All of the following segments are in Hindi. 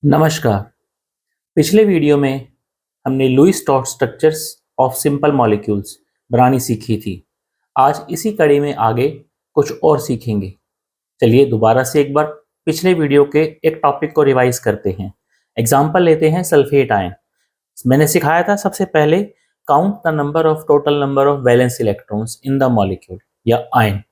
नमस्कार। पिछले वीडियो में हमने Lewis dot structures of simple molecules बनानी सीखी थी। आज इसी कड़ी में आगे कुछ और सीखेंगे। चलिए दोबारा से एक बार पिछले वीडियो के एक टॉपिक को रिवाइज करते हैं। एग्जाम्पल लेते हैं सल्फेट आयन। मैंने सिखाया था सबसे पहले count the number of total number of valence electrons in the molecule या ion.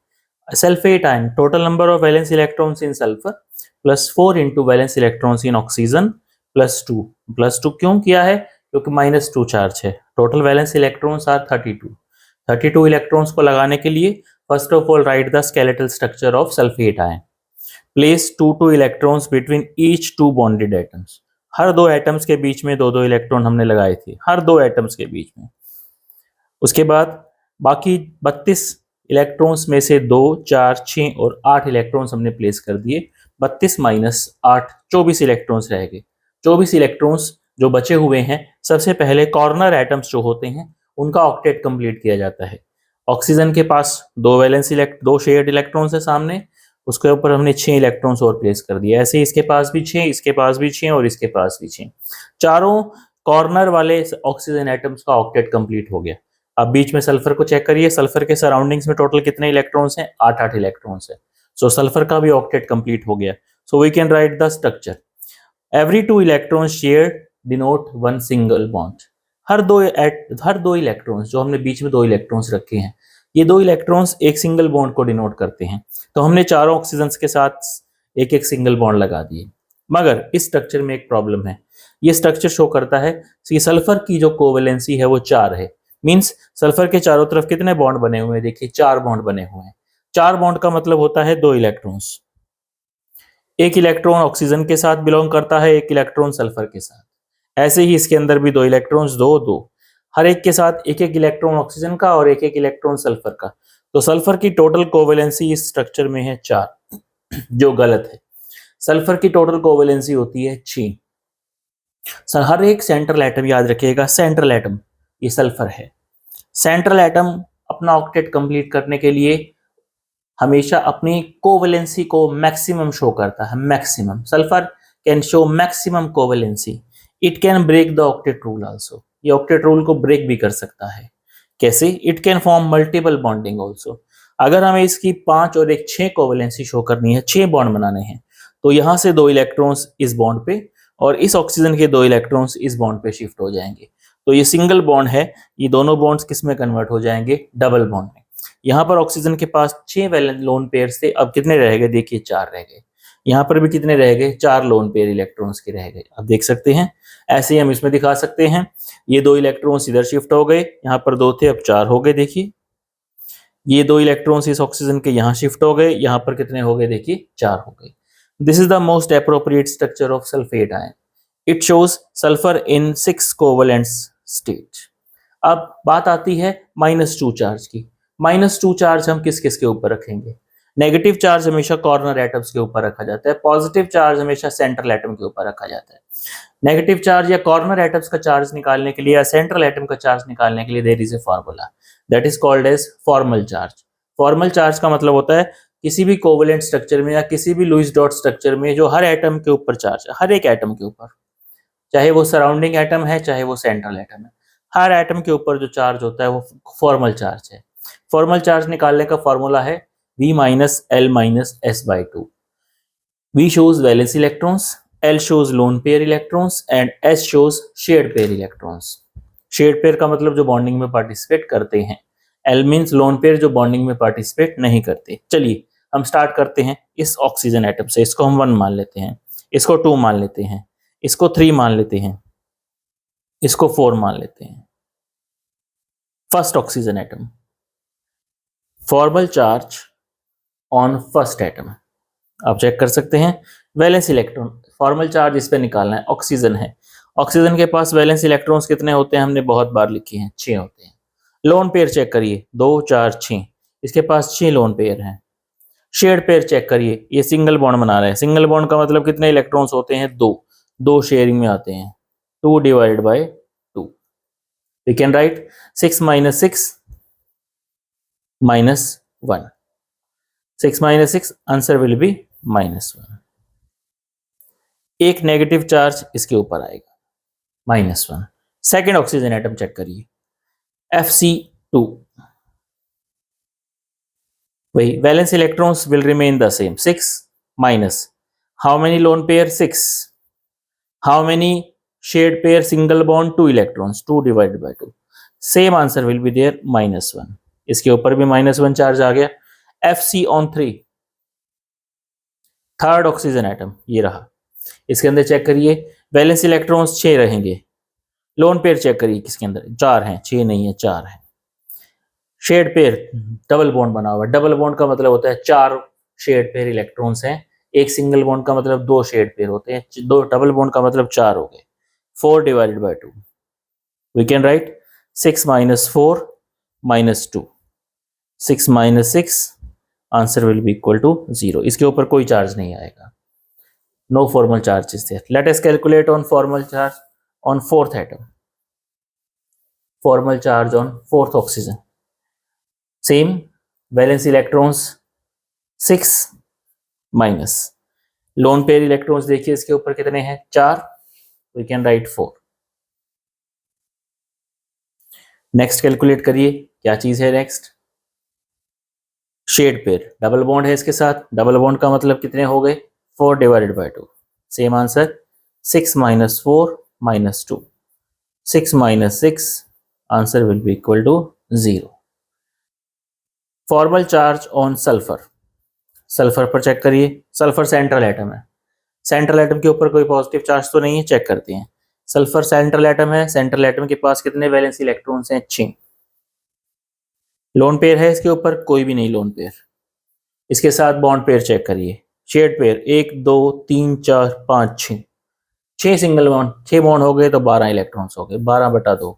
Sulphate ion total number of valence electrons in sulphur +4 into valence electrons in oxygen +2 क्यों किया है? क्योंकि -2 चार्ज है। Total valence electrons are 32 electrons को लगाने के लिए first of all write the skeletal structure of sulphate ion. Place 2 electrons between each 2 bonded atoms. हर दो एटम्स के बीच में दो इलेक्ट्रॉन हमने लगाए थे, हर दो एटम्स के बीच में। उसके बाद बाकी 32 इलेक्ट्रॉन्स में से 2, 4, 6 और 8 इलेक्ट्रॉन्स हमने प्लेस कर दिए। 32 - 8 24 इलेक्ट्रॉन्स रह गए। 24 इलेक्ट्रॉन्स जो बचे हुए हैं, सबसे पहले कॉर्नर एटम्स जो होते हैं उनका ऑक्टेट कंप्लीट किया जाता है। ऑक्सीजन के पास दो शेयर्ड इलेक्ट्रॉन्स है सामने, उसके ऊपर हमने 6 इलेक्ट्रॉन्स और प्लेस कर दिए। ऐसे इसके पास भी 6, इसके पास भी 6 और इसके पास भी 6। चारों कॉर्नर वाले ऑक्सीजन एटम्स का ऑक्टेट कंप्लीट हो गया। अब बीच में सल्फर को चेक करिए। सल्फर के सराउंडिंग्स में टोटल कितने इलेक्ट्रॉन्स हैं? 8 इलेक्ट्रॉन्स है। सो सल्फर का भी ऑक्टेट कंप्लीट हो गया। So we can write the structure. Every 2 electrons share denote 1 single bond. हर दो इलेक्ट्रॉन्स जो हमने बीच में 2 इलेक्ट्रॉन्स रखे हैं, ये 2 इलेक्ट्रॉन्स एक सिंगल बॉन्ड को डिनोट करते हैं। तो हमने चारों ऑक्सीजन के साथ एक एक सिंगल बॉन्ड लगा दिए। मगर इस स्ट्रक्चर में एक प्रॉब्लम है। ये स्ट्रक्चर शो करता है कि सल्फर की जो कोवेलेंसी है वो 4 है। मींस सल्फर के चारों तरफ कितने बॉन्ड बने हुए हैं? देखिए 4 बॉन्ड बने हुए हैं। 4 बॉन्ड का मतलब होता है 2 इलेक्ट्रॉन्स। एक इलेक्ट्रॉन ऑक्सीजन के साथ बिलोंग करता है, एक इलेक्ट्रॉन सल्फर के साथ। ऐसे ही इसके अंदर भी 2 इलेक्ट्रॉन्स, दो हर एक के साथ एक एक इलेक्ट्रॉन ऑक्सीजन का और एक एक इलेक्ट्रॉन सल्फर का। तो सल्फर की टोटल कोवेलेंसी इस स्ट्रक्चर में है 4, जो गलत है। सल्फर की टोटल कोवेलेंसी होती है 6। हर एक सेंट्रल एटम, याद रखिएगा सेंट्रल एटम ये सल्फर है। सेंट्रल एटम अपना ऑक्टेट कंप्लीट करने के लिए हमेशा अपनी कोवेलेंसी को मैक्सिमम शो करता है। Maximum sulphur can show maximum covalency. It can break the octet rule also. ये ऑक्टेट रूल को ब्रेक भी कर सकता है। कैसे? It can form multiple bonding also. अगर हमें इसकी 5 और एक 6 कोवेलेंसी शो करनी है, 6 बॉन्ड बनाने हैं, तो यहां से 2 इलेक्ट्रॉन्स इस बॉन्ड पे और इस ऑक्सीजन के 2 इलेक्ट्रॉन्स इस बॉन्ड पे शिफ्ट हो जाएंगे। तो ये सिंगल बॉन्ड है, ये दोनों बॉन्ड्स किस में कन्वर्ट हो जाएंगे? डबल बॉन्ड में। यहाँ पर ऑक्सीजन के पास 6 वैलेंस लोन पेयर थे, अब कितने रह गए? देखिए 4 रह गए। यहाँ पर भी कितने रह गए? 4 लोन पेयर इलेक्ट्रॉन्स के रह गए। अब देख सकते हैं, ऐसे ही हम इसमें दिखा सकते हैं। ये 2 इलेक्ट्रॉन्स इधर शिफ्ट हो गए, यहाँ पर 2 थे अब 4 हो गए। देखिए ये 2 इलेक्ट्रॉन्स इस ऑक्सीजन के यहाँ शिफ्ट हो गए, यहाँ पर कितने हो गए? देखिए 4 हो गए। This is the most appropriate structure of sulphate ion. It shows sulphur in 6 covalent state. अब बात आती है -2 चार्ज की। -2 चार्ज हम किस किस के ऊपर रखेंगे? नेगेटिव चार्ज हमेशा कॉर्नर एटम्स के ऊपर रखा जाता है। पॉजिटिव चार्ज हमेशा सेंट्रल एटम के ऊपर रखा जाता है। नेगेटिव चार्ज या कॉर्नर एटम्स का चार्ज निकालने के लिए या सेंट्रल एटम का चार्ज निकालने के लिए there is a formula that is called as formal charge. Formal charge का मतलब होता है किसी भी कोवेलेंट स्ट्रक्चर में या किसी भी लुईस डॉट स्ट्रक्चर में जो हर एटम के ऊपर चार्ज है, हर एक एटम के ऊपर, चाहे वो सराउंडिंग एटम है चाहे वो सेंट्रल एटम है, हर एटम के ऊपर जो चार्ज होता है वो फॉर्मल चार्ज है। फॉर्मल चार्ज निकालने का फॉर्मूला है V - L - S/2। V shows valence electrons, L shows lone pair electrons and S shows shared pair electrons। Shared pair का मतलब जो बॉन्डिंग में पार्टिसिपेट करते हैं। L मीन्स लोन पेयर जो बॉन्डिंग में पार्टिसिपेट नहीं करते। चलिए हम स्टार्ट करते हैं इस ऑक्सीजन एटम से। इसको हम 1 मान लेते हैं, इसको 2 मान लेते हैं, इसको 3 मान लेते हैं, इसको 4 मान लेते हैं। First oxygen atom, formal charge on first atom. आप चेक कर सकते हैं वैलेंस इलेक्ट्रॉन, फॉर्मल चार्ज इस पे निकालना है। ऑक्सीजन है, ऑक्सीजन के पास वैलेंस इलेक्ट्रॉन्स कितने होते हैं? हमने बहुत बार लिखे हैं, 6 होते हैं। लोन पेयर चेक करिए, 2, 4, 6, इसके पास 6 लोन पेयर हैं। शेयर्ड पेयर चेक करिए, ये सिंगल बॉन्ड बना रहे हैं। सिंगल बॉन्ड का मतलब कितने इलेक्ट्रॉन्स होते हैं? 2, 2 शेयरिंग में आते हैं। 2 divided by 2, we can write 6 - 6 -1। 6 - 6 answer will be -1। एक नेगेटिव चार्ज इसके ऊपर आएगा -1। सेकेंड ऑक्सीजन एटम चेक करिए Fc2, वही valence electrons will remain the same 6 minus how many lone pair 6, how many shared pair single bond 2 electrons 2 divided by 2, same answer will be there -1। इसके ऊपर भी -1 चार्ज आ गया। Fc(3), थर्ड ऑक्सीजन एटम ये रहा, इसके अंदर चेक करिए वैलेंस इलेक्ट्रॉन्स 6 रहेंगे। लोन पेयर चेक करिए किसके अंदर 4 हैं, 6 नहीं है 4 है। शेड पेयर डबल बॉन्ड बना हुआ है, डबल बॉन्ड का मतलब होता है 4 शेड पेयर इलेक्ट्रॉन्स हैं, एक सिंगल बॉन्ड का मतलब 2 शेड पेयर होते हैं, दो डबल बॉन्ड का मतलब 4 हो गए। 4 divided by 2 we can write 6 - 4 - 2, 6 - 6 answer will be equal to 0। इसके ऊपर कोई चार्ज नहीं आएगा, no formal charge is there. Let us calculate on formal charge on fourth atom, formal charge on fourth oxygen. Same valence electrons 6 minus lone pair electrons देखिए इसके ऊपर कितने हैं 4, we can write 4। Next calculate करिए क्या चीज है next, shared pair double bond है इसके साथ, डबल बॉन्ड का मतलब कितने हो गए 4 divided by 2, same answer 6 - 4 - 2, 6 - 6 answer will be equal to 0। Formal charge on sulphur, sulphur पर चेक करिए, सल्फर सेंट्रल एटम है, सेंट्रल एटम के ऊपर कोई पॉजिटिव चार्ज तो नहीं है, चेक करते हैं। सल्फर सेंट्रल एटम है, सेंट्रल एटम के पास कितने वैलेंस इलेक्ट्रॉन्स हैं 6। लोन पेयर है इसके ऊपर कोई भी नहीं लोन पेयर। इसके साथ बॉन्ड पेयर चेक करिए, shared pair 1 2 3 4 5 6, 6 single bond, 6 bond हो गए तो 12 इलेक्ट्रॉन्स हो गए, 12/2,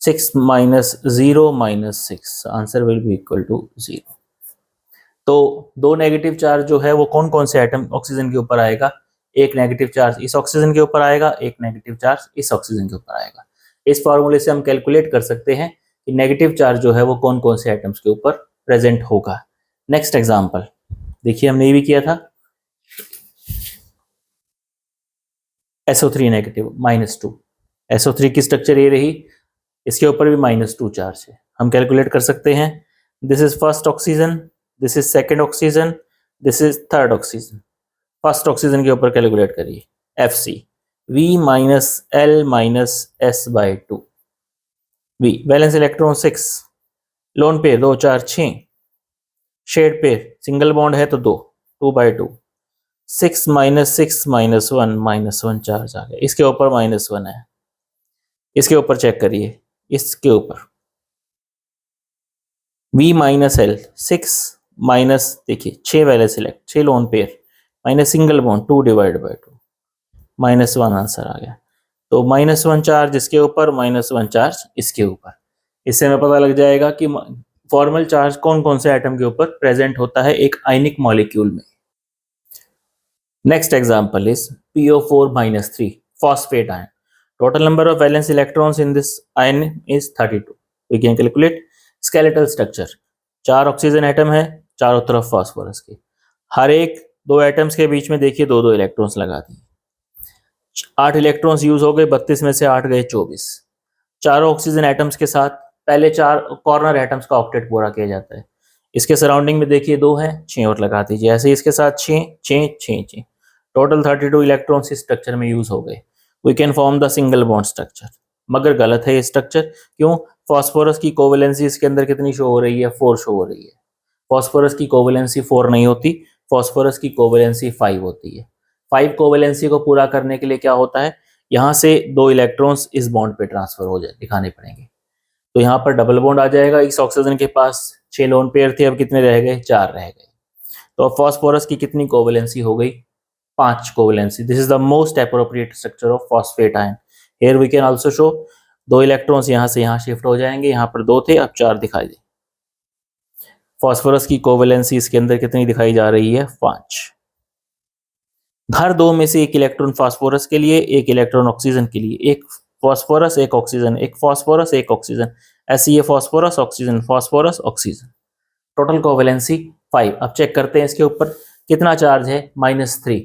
6 - 0 - 6 answer will be equal to 0। तो दो नेगेटिव चार्ज जो है वो कौन कौन से एटम ऑक्सीजन के ऊपर आएगा, एक नेगेटिव चार्ज इस ऑक्सीजन के ऊपर आएगा, एक नेगेटिव चार्ज इस ऑक्सीजन के ऊपर आएगा। इस फॉर्मूले से हम कैलकुलेट कर सकते हैं कि नेगेटिव चार्ज जो है वो कौन कौन से एटम्स के ऊपर प्रेजेंट होगा। नेक्स्ट एग्जांपल देखिए, हमने ये भी किया था SO3 नेगेटिव -2, SO3 की स्ट्रक्चर ये रही, इसके ऊपर भी -2 चार्ज है। हम कैलकुलेट कर सकते हैं, this is first oxygen, this is second oxygen, this is third oxygen. First oxygen के ऊपर कैलकुलेट करिए Fc V - L - S/2, V valence electron 6, lone pair 2 4 6, shared pair single bond है तो 2 2/2, 6 - 6 - 1 -1 चार्ज आ गया, इसके ऊपर -1 है। इसके ऊपर चेक करिए, इसके ऊपर V - L 6 माइनस देखिए 6 valence select 6 lone pair minus single bond 2 divide by 2 -1 answer आ गया। तो -1 चार्ज इसके ऊपर, -1 चार्ज इसके ऊपर। इससे हमें पता लग जाएगा कि फॉर्मल चार्ज कौन कौन से एटम के ऊपर प्रेजेंट होता है एक आयनिक मॉलिक्यूल में। Next example is PO4 - 3 phosphate ion. Total number of valence electrons in this ion is 32. We can calculate skeletal structure. 4 oxygen atom है, चारों तरफ फास्फोरस के, हर एक 2 एटम्स के बीच में देखिए 2 इलेक्ट्रॉन्स लगा दिए, 8 इलेक्ट्रॉन्स यूज हो गए, 32 में से 8 गए 24। चारों ऑक्सीजन एटम्स के साथ पहले 4 कॉर्नर एटम्स का ऑक्टेट पूरा किया जाता है। इसके सराउंडिंग में देखिए 2 है, 6 और लगा दीजिए, ऐसे इसके साथ 6 6 6 6, टोटल 32 इलेक्ट्रॉन्स इस स्ट्रक्चर में यूज हो गए। We can form the single bond structure, मगर गलत है ये स्ट्रक्चर। क्यों? फास्फोरस की कोवेलेंसी इसके अंदर कितनी शो हो रही है 4 शो हो रही है। फास्फोरस की कोवेलेंसी 4 नहीं होती, फास्फोरस की कोवेलेंसी 5 होती है। 5 कोवेलेंसी को पूरा करने के लिए क्या होता है, यहाँ से 2 इलेक्ट्रॉन्स इस बॉन्ड पे ट्रांसफर हो जाए दिखाने पड़ेंगे। तो यहाँ पर डबल बॉन्ड आ जाएगा, इस ऑक्सीजन के पास 6 लोन पेयर थे, अब कितने रह गए 4 रह गए। तो अब फास्फोरस की कितनी कोवेलेंसी हो गई 5 covalency. This is the most appropriate structure of phosphate ion. Here we can also show 2 electrons यहाँ से यहाँ शिफ्ट हो जाएंगे, यहाँ पर 2 थे अब 4 दिखाई दे। फास्फोरस की कोवेलेंसी इसके अंदर कितनी दिखाई जा रही है 5। हर 2 में से 1 इलेक्ट्रॉन फास्फोरस के लिए, 1 इलेक्ट्रॉन ऑक्सीजन के लिए, एक फास्फोरस एक ऑक्सीजन, एक फास्फोरस एक ऑक्सीजन, ऐसे ये phosphorus oxygen phosphorus oxygen, total covalency 5। अब चेक करते हैं इसके ऊपर कितना चार्ज है -3।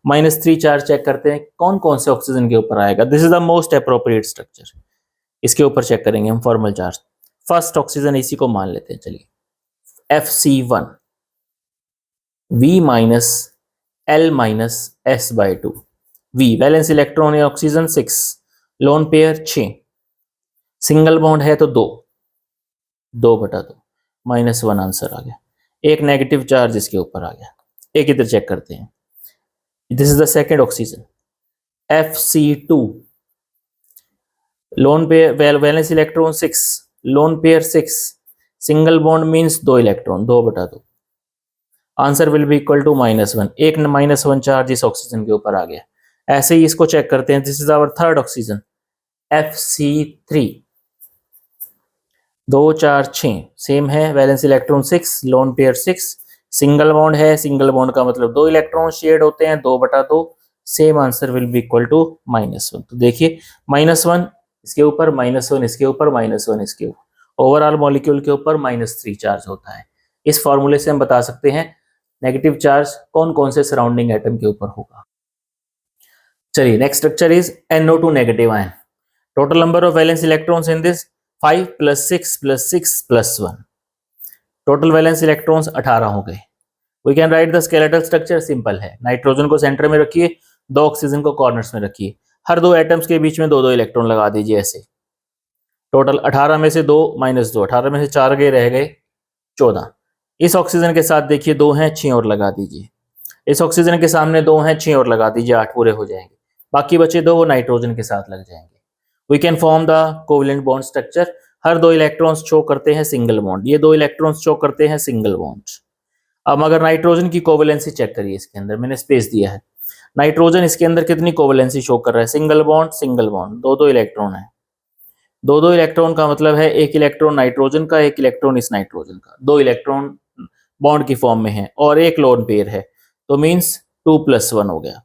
-3 चार्ज चेक करते हैं कौन कौन से ऑक्सीजन के ऊपर आएगा। This is the most appropriate structure. इसके ऊपर चेक करेंगे हम फॉर्मल चार्ज। फर्स्ट ऑक्सीजन इसी को मान लेते हैं, चलिए Fc1 V minus L minus S/2। V valence electron है oxygen 6, lone pair 6, single bond है तो 2/2 -1 आंसर आ गया। एक नेगेटिव चार्ज इसके ऊपर आ गया। एक इधर चेक करते हैं। This is the second oxygen Fc2, lone pair valence electron 6, lone pair 6, single bond means 2 electron 2/2। Answer will be equal to -1। एक -1 चार्ज इस ऑक्सीजन के ऊपर आ गया। ऐसे ही इसको चेक करते हैं। This is our third oxygen Fc3, 2 4 6 same है, valence electron 6, lone pair 6, single bond है, सिंगल बॉन्ड का मतलब 2 इलेक्ट्रॉन शेड होते हैं 2/2। Same answer will be equal to -1। तो देखिए -1 इसके ऊपर, -1 इसके ऊपर, -1 इसके ऊपर, ओवरऑल मॉलिक्यूल के ऊपर -3 चार्ज होता है। इस फॉर्मूले से हम बता सकते हैं नेगेटिव चार्ज कौन कौन से सराउंडिंग एटम के ऊपर होगा। चलिए next structure is NO2 negative ion. Total number of valence electrons in this 5 + 6 + 6 + 1। Total valence electrons 18 हो गए। We can write the skeletal structure. Simple है, नाइट्रोजन को सेंटर में रखिए, 2 ऑक्सीजन को कॉर्नर्स में रखिए, हर 2 एटम्स के बीच में 2-2 इलेक्ट्रॉन लगा दीजिए ऐसे। टोटल 18 में से 2 -2, 18 में से 4 गए, रह गए 14। इस ऑक्सीजन के साथ देखिए 2 हैं, 6 और लगा दीजिए। इस ऑक्सीजन के सामने 2 हैं, 6 और लगा दीजिए, 8 पूरे हो जाएंगे। बाकी बचे 2 वो नाइट्रोजन के साथ लग जाएंगे। We can form the covalent bond structure. हर 2 इलेक्ट्रॉन्स शो करते हैं सिंगल बॉन्ड, ये 2 इलेक्ट्रॉन्स शो करते हैं सिंगल बॉन्ड। अब अगर नाइट्रोजन की कोवेलेंसी चेक करिए, इसके अंदर मैंने स्पेस दिया है, नाइट्रोजन इसके अंदर कितनी कोवेलेंसी शो कर रहा है? Single bond single bond, 2-2 electron है। 2-2 इलेक्ट्रॉन का मतलब है 1 इलेक्ट्रॉन नाइट्रोजन का, 1 इलेक्ट्रॉन इस नाइट्रोजन का, 2 इलेक्ट्रॉन बॉन्ड की फॉर्म में है और 1 लोन पेयर है, तो मींस 2 + 1 हो गया।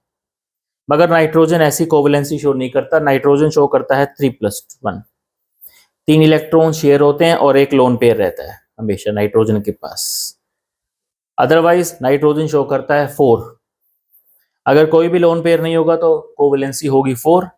मगर नाइट्रोजन ऐसी कोवेलेंसी शो नहीं करता, नाइट्रोजन शो करता है 3 + 1। 3 इलेक्ट्रॉन शेयर होते हैं और 1 लोन पेयर रहता है हमेशा नाइट्रोजन के पास। अदरवाइज नाइट्रोजन शो करता है 4। अगर कोई भी लोन पेयर नहीं होगा तो कोवेलेंसी होगी 4।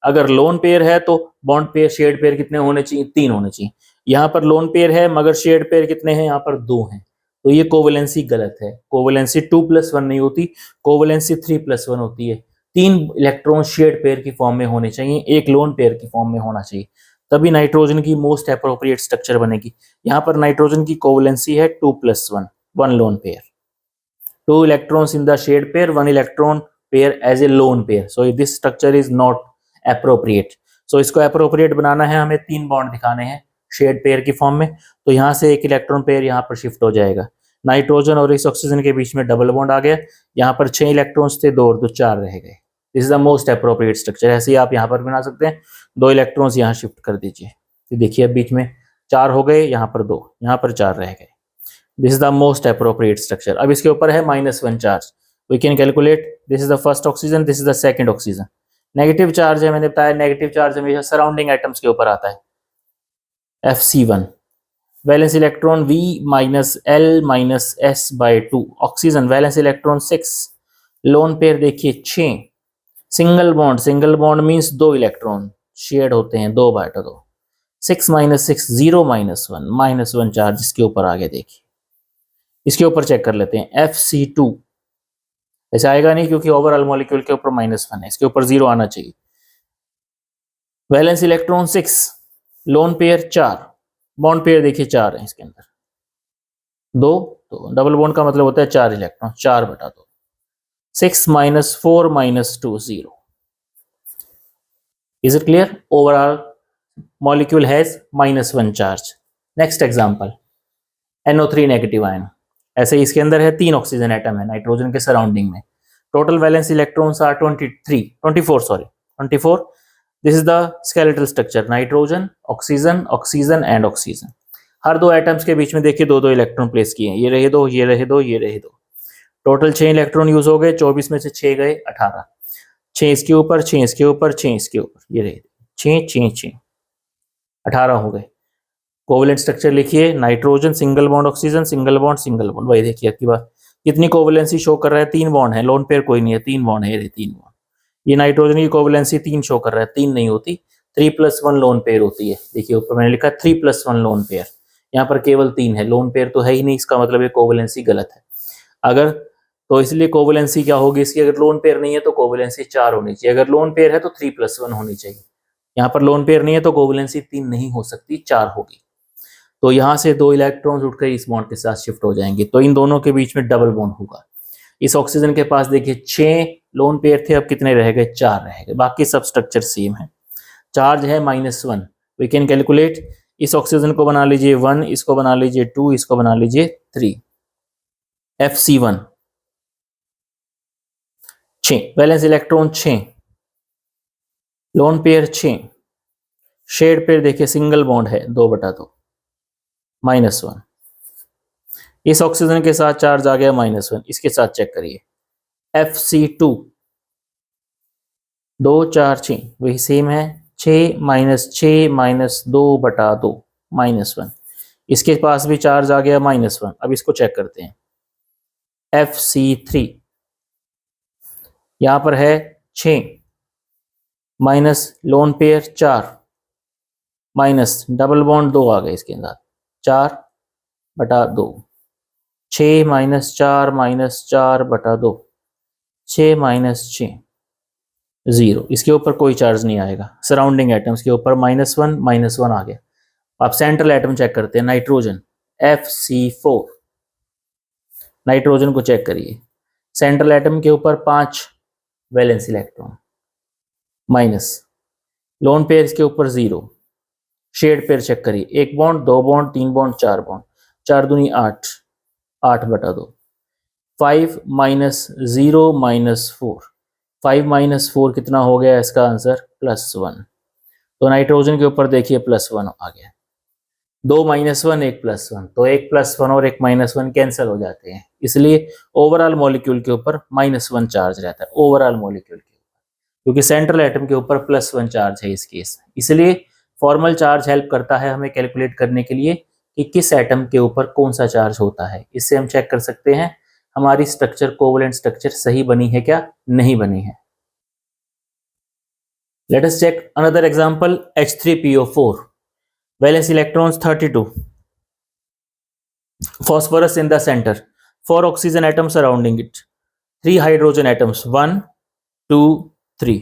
अगर लोन पेयर है तो बॉन्ड पेयर शेड पेयर कितने होने चाहिए? 3 होने चाहिए। यहाँ पर लोन पेयर है मगर शेड पेयर कितने हैं? यहाँ पर 2 हैं, तो ये कोवेलेंसी गलत है। कोवेलेंसी 2 + 1 नहीं होती, कोवेलेंसी 3 + 1 होती है। 3 इलेक्ट्रॉन शेड पेयर की फॉर्म में होने चाहिए, 1 लोन पेयर की फॉर्म में होना चाहिए, तभी नाइट्रोजन की मोस्ट अप्रोप्रिएट स्ट्रक्चर बनेगी। यहाँ पर नाइट्रोजन की कोवेलेंसी है 2 + 1, 1 loan pair, 2 electrons in the shared pair, 1 electron pair as a lone pair. So this structure is not appropriate. So इसको appropriate बनाना है, हमें 3 बॉन्ड दिखाने हैं शेड पेयर की फॉर्म में। तो यहाँ से 1 इलेक्ट्रॉन पेयर यहाँ पर शिफ्ट हो जाएगा। नाइट्रोजन और इस ऑक्सीजन के बीच में डबल बॉन्ड आ गया। यहाँ पर 6 इलेक्ट्रॉन्स थे, 2 और 2 4 रह गए। This is the most appropriate structure. ऐसे ही आप यहाँ पर बना सकते हैं। 2 इलेक्ट्रॉन्स यहाँ शिफ्ट कर दीजिए, तो देखिए अब बीच में 4 हो गए, यहाँ पर 2, यहाँ पर 4 रह गए। This is the most appropriate structure. अब इसके ऊपर है -1 charge. We can calculate, this is the first oxygen, this is the second oxygen. Negative charge है, मैंने बताया नेगेटिव चार्ज हमेशा सराउंडिंग एटम्स के ऊपर आता है। Fc1 valence electron V - L - S/2, oxygen valence electron 6, lone pair देखिए 6, single bond means 2 electron shared होते हैं 2/2। 6 - 6 0 - 1 चार्ज इसके ऊपर आ गया। देखिए इसके ऊपर चेक कर लेते हैं। Fc2 ऐसे आएगा नहीं क्योंकि ओवरऑल मॉलिक्यूल के ऊपर -1 है, इसके ऊपर 0 आना चाहिए। Valence electron 6, lone pair 4, bond pair देखिए 4 है इसके अंदर, 2, तो डबल बॉन्ड का मतलब होता है 4 electron, 4/2। 6 - 4 - 2 0। Is it clear? Overall molecule has -1 charge. Next example, NO3 negative ion. ऐसे ही इसके अंदर है 3 ऑक्सीजन एटम है नाइट्रोजन के सराउंडिंग में। Total valence electrons are 24। This is the skeletal structure, nitrogen, oxygen and oxygen. हर 2 एटम्स के बीच में देखिए 2-2 इलेक्ट्रॉन प्लेस किए हैं, ये रहे 2, ये रहे 2, ये रहे 2। टोटल 6 इलेक्ट्रॉन यूज हो गए, 24 में से 6 गए, 18। 6 इसके ऊपर, 6 इसके ऊपर, 6 इसके ऊपर, ये रहे 6 6 6, 18 हो गए। कोवेलेंट स्ट्रक्चर लिखिए, nitrogen single bond oxygen, single bond, वही देखिए आपकी बात कितनी कोवेलेंसी शो कर रहा है? 3 बॉन्ड है, लोन पेयर कोई नहीं है, 3 बॉन्ड है, ये 3 बॉन्ड। ये नाइट्रोजन की कोवेलेंसी 3 शो कर रहा है, 3 नहीं होती, 3+1 लोन पेयर होती है। देखिए ऊपर मैंने लिखा 3+1 लोन पेयर, यहाँ पर केवल 3 है, लोन पेयर तो है ही नहीं, इसका मतलब ये कोवेलेंसी गलत है। अगर तो इसलिए कोवेलेंसी क्या होगी इसकी? अगर लोन पेयर नहीं है तो कोवेलेंसी 4 होनी चाहिए, अगर लोन पेयर है तो 3+1 होनी चाहिए। यहाँ पर लोन पेयर नहीं है तो कोवेलेंसी 3 नहीं हो सकती, 4 होगी। तो यहाँ से 2 इलेक्ट्रॉन्स उठकर इस बॉन्ड के साथ शिफ्ट हो जाएंगे, तो इन दोनों के बीच में डबल बॉन्ड होगा। इस ऑक्सीजन के पास देखिए 6 लोन पेयर थे, अब कितने रह गए? 4 रह गए, बाकी सब स्ट्रक्चर सेम है। चार्ज है -1, वी कैन कैलकुलेट। इस ऑक्सीजन को बना लीजिए 1, इसको बना लीजिए 2, इसको बना लीजिए 3, Fc1 6, valence electron 6, lone pair 6, shared pair देखिए सिंगल बॉन्ड है 2/2, -1। इस ऑक्सीजन के साथ चार्ज आ गया -1, इसके साथ चेक करिए Fc2 2 4 6 वही सेम है, 6 -6 -2/2 -1। इसके पास भी चार्ज आ गया -1। अब इसको चेक करते हैं Fc3 यहां पर है 6 minus lone pair 4 minus double bond 2 आ गए इसके अंदर 4/2, 6 -4 -4/2, 6 -6 0। इसके ऊपर कोई चार्ज नहीं आएगा, सराउंडिंग एटम्स के ऊपर -1 आ गया। अब सेंट्रल एटम चेक करते हैं, नाइट्रोजन Fc4, नाइट्रोजन को चेक करिए, सेंट्रल एटम के ऊपर 5 valence electron minus, lone pair के ऊपर 0, शेड पेयर चेक करिए, 1 बॉन्ड 2 बॉन्ड 3 बॉन्ड 4 बॉन्ड, 4 दूनी 8, 8/2, 5 -0 -4, 5 -4 कितना हो गया? इसका आंसर +1। तो नाइट्रोजन के ऊपर देखिए +1 आ गया, 2 -1 1 +1, तो 1 +1 और 1 -1 कैंसिल हो जाते हैं, इसलिए ओवरऑल मॉलिक्यूल के ऊपर -1 चार्ज रहता है, ओवरऑल मॉलिक्यूल के ऊपर, क्योंकि सेंट्रल एटम के ऊपर +1 चार्ज है इस केस में। इसलिए फॉर्मल चार्ज हेल्प करता है हमें कैलकुलेट करने के लिए कि किस एटम के ऊपर कौन सा चार्ज होता है। इससे हम चेक कर सकते हैं हमारी स्ट्रक्चर, कोवेलेंट स्ट्रक्चर सही बनी है क्या नहीं बनी है। Let us check another example, H3PO4, valence electrons 32, phosphorus in the center, 4 oxygen atoms surrounding it, 3 hydrogen atoms, 1 2 3।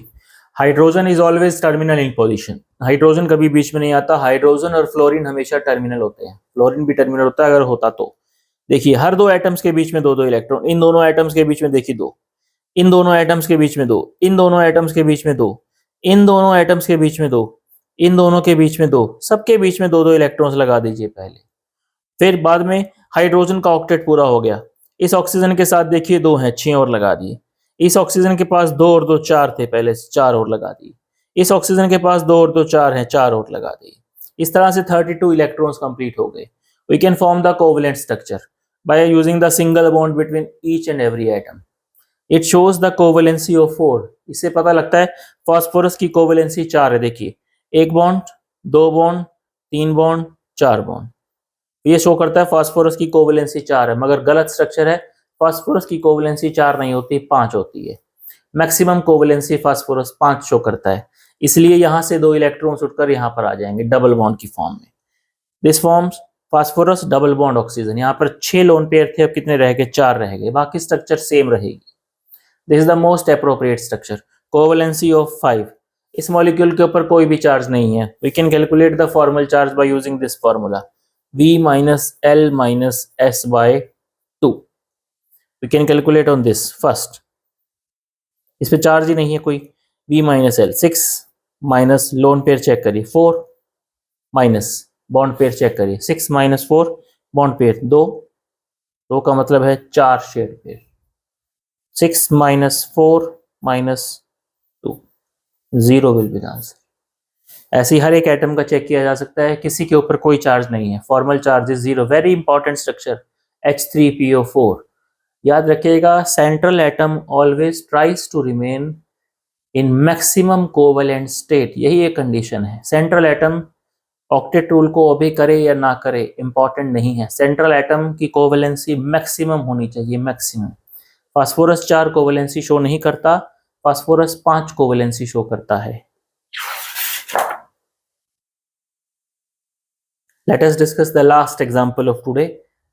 Hydrogen is always terminal in position, hydrogen कभी बीच में नहीं आता, हाइड्रोजन और फ्लोरीन हमेशा टर्मिनल होते हैं, फ्लोरीन भी टर्मिनल होता है अगर होता तो। देखिए हर 2 एटम्स के बीच में 2 इलेक्ट्रॉन, इन दोनों एटम्स के बीच में देखिए 2, इन दोनों एटम्स के बीच में 2, इन दोनों एटम्स के बीच में 2, इन दोनों एटम्स के बीच में 2, इन दोनों के बीच में 2, सबके बीच में 2 इलेक्ट्रॉन्स लगा दीजिए पहले, फिर बाद में हाइड्रोजन का ऑक्टेट पूरा हो गया। इस ऑक्सीजन के साथ देखिए 2 हैं, 6 और लगा दिए। इस ऑक्सीजन के पास 2 और 2 4 थे पहले से, 4 और लगा दिए। इस ऑक्सीजन के पास 2 और 2 4 हैं, 4 और लगा दिए। इस तरह से 32 इलेक्ट्रॉन्स कंप्लीट हो गए। We can form the covalent structure by using the single bond between each and every atom. It shows the covalency of 4। इससे पता लगता है फास्फोरस की कोवेलेंसी 4 है। देखिए 1 बॉन्ड 2 बॉन्ड 3 बॉन्ड 4 बॉन्ड, ये शो करता है फास्फोरस की कोवेलेंसी 4 है, मगर गलत स्ट्रक्चर है, फास्फोरस की कोवेलेंसी 4 नहीं होती, 5 होती है। मैक्सिमम कोवेलेंसी फास्फोरस 5 शो करता है, इसलिए यहां से 2 इलेक्ट्रॉन्स उठकर यहां पर आ जाएंगे डबल बॉन्ड की फॉर्म में। This forms phosphorus double bond oxygen. यहाँ पर 6 लोन पेयर थे, अब कितने रह गए? 4 रह गए, बाकी स्ट्रक्चर सेम रहेगी। This is the most appropriate structure, covalency of 5। इस मॉलिक्यूल के ऊपर कोई भी चार्ज नहीं है। We can calculate the formal charge by using this formula, V minus L minus S by 2। We can calculate on this first। इस पे चार्ज ही नहीं है कोई, V minus L 6 minus lone pair check करिए 4 माइनस बॉन्ड पेयर चेक करिए 6 माइनस 4 बॉन्ड पेयर 2 का मतलब है 4 shared pair, 6 minus 4 minus 2, 0 will be the answer. ऐसे ही हर एक एटम का चेक किया जा सकता है, किसी के ऊपर कोई चार्ज नहीं है, formal charge is 0। Very important structure H3PO4। याद रखिएगा, central atom always tries to remain in maximum covalent state, यही एक कंडीशन है। सेंट्रल एटम ऑक्टेट रूल को ओबे करे या ना करे इंपॉर्टेंट नहीं है, सेंट्रल एटम की कोवेलेंसी मैक्सिमम होनी चाहिए, मैक्सिमम। फास्फोरस 4 कोवेलेंसी शो नहीं करता, फास्फोरस 5 कोवेलेंसी शो करता है। Let us discuss the last example of today,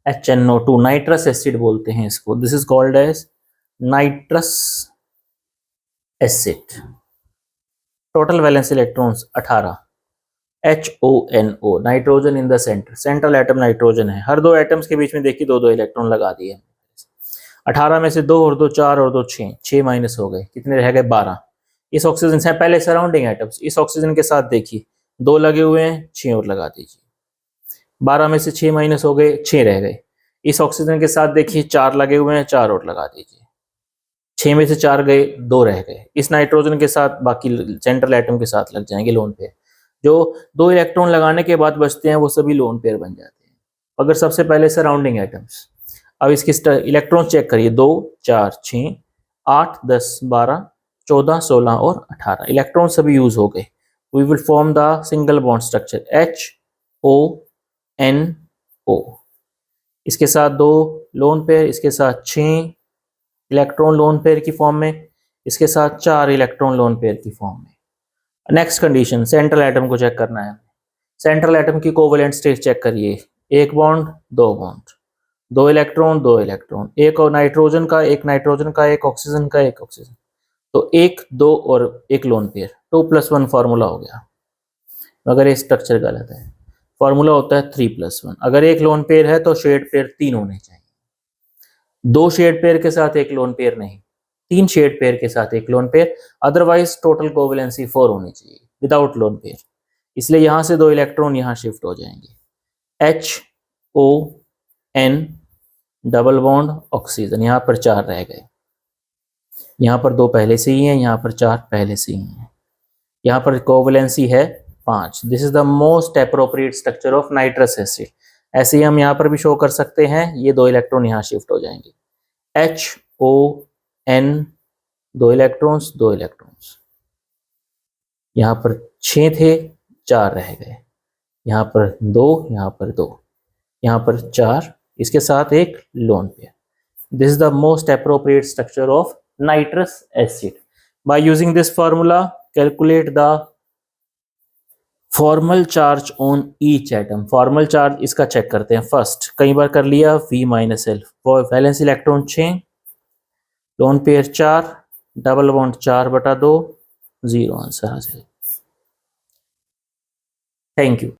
HNO2, nitrous acid बोलते हैं इसको, this is called as nitrous acid. Total valence electrons 18, HONO, nitrogen in the centre, central atom nitrogen है, हर दो एटम्स के बीच में देखिए दो दो इलेक्ट्रॉन लगा दिए। 18 में से 2 और 2 4 और 2 6, 6 माइनस हो गए, कितने रह गए 12। इस ऑक्सीजन से पहले सराउंडिंग एटम्स, इस ऑक्सीजन के साथ देखिए 2 लगे हुए हैं, 6 और लगा दीजिए, 12 में से 6 माइनस हो गए, 6 रह गए। इस ऑक्सीजन के साथ देखिए 4 लगे हुए हैं, 4 और लगा दीजिए, 6 में से 4 गए, 2 रह गए। इस नाइट्रोजन के साथ बाकी सेंट्रल एटम के साथ लग जाएंगे लोन पेयर, जो 2 इलेक्ट्रॉन लगाने के बाद बचते हैं वो सभी लोन पेयर बन जाते हैं। अगर सबसे पहले सराउंडिंग एटम्स, अब इसके इलेक्ट्रॉन चेक करिए, 2 4 6 8 10 12 14 16 और 18 इलेक्ट्रॉन सभी यूज हो गए। We will form the single bond structure HONO, इसके साथ 2 लोन पेयर, इसके साथ 6 इलेक्ट्रॉन लोन पेयर की फॉर्म में, इसके साथ 4 इलेक्ट्रॉन लोन पेयर की फॉर्म में। नेक्स्ट कंडीशन, सेंट्रल एटम को चेक करना है। सेंट्रल एटम की कोवेलेंट स्टेट चेक करिए, 1 बॉन्ड 2 बॉन्ड, 2 इलेक्ट्रॉन 2 इलेक्ट्रॉन, एक और नाइट्रोजन का, एक नाइट्रोजन का, एक ऑक्सीजन का, एक ऑक्सीजन, तो 1 2 और एक लोन पेयर, 2+1 फार्मूला हो गया। अगर ये स्ट्रक्चर गलत है, फार्मूला होता है 3+1। अगर एक लोन पेयर है तो शेड पेयर 3 होने चाहिए, 2 शेड पेयर के साथ एक लोन पेयर नहीं, 3 शेड पेयर के साथ एक lone pair, otherwise total covalency 4 होनी चाहिए विदाउट लोन पेयर। इसलिए यहां से 2 इलेक्ट्रॉन यहां शिफ्ट हो जाएंगे, HON डबल बॉन्ड ऑक्सीजन, यहां पर 4 रह गए, यहां पर 2 पहले से ही हैं, यहां पर 4 पहले से ही हैं, यहां पर कोवेलेंसी है 5। This is the most appropriate structure of nitrous acid. ऐसे ही हम यहां पर भी शो कर सकते हैं, ये 2 इलेक्ट्रॉन यहां शिफ्ट हो जाएंगे, HON 2 इलेक्ट्रॉन्स 2 इलेक्ट्रॉन्स, यहां पर 6 थे 4 रह गए, यहां पर 2, यहां पर 2, यहां पर 4, इसके साथ एक lone pair. This is the most appropriate structure of nitrous acid. By using this formula calculate the formal charge on each atom. Formal charge इसका चेक करते हैं फर्स्ट, कई बार कर लिया, V-L, valence electron 6, lone pair 4, double bond 4/2, 0 answer आ जाए। Thank you.